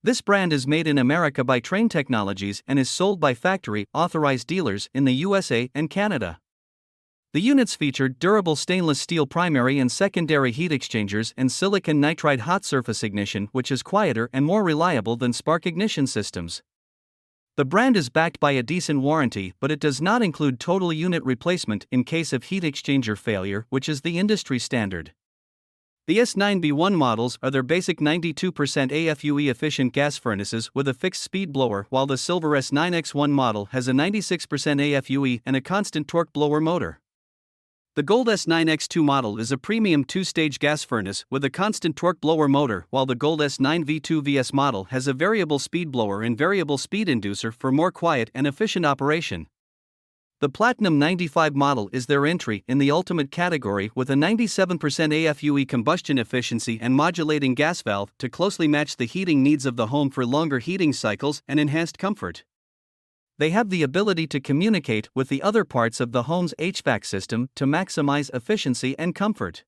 This brand is made in America by Train Technologies and is sold by factory-authorized dealers in the USA and Canada. The units featured durable stainless steel primary and secondary heat exchangers and silicon nitride hot surface ignition, which is quieter and more reliable than spark ignition systems. The brand is backed by a decent warranty, but it does not include total unit replacement in case of heat exchanger failure, which is the industry standard. The S9B1 models are their basic 92% AFUE efficient gas furnaces with a fixed speed blower, while the Silver S9X1 model has a 96% AFUE and a constant torque blower motor. The Gold S9X2 model is a premium two-stage gas furnace with a constant torque blower motor, while the Gold S9V2-VS model has a variable speed blower and variable speed inducer for more quiet and efficient operation. The Platinum 95 model is their entry in the ultimate category with a 97% AFUE combustion efficiency and modulating gas valve to closely match the heating needs of the home for longer heating cycles and enhanced comfort. They have the ability to communicate with the other parts of the home's HVAC system to maximize efficiency and comfort.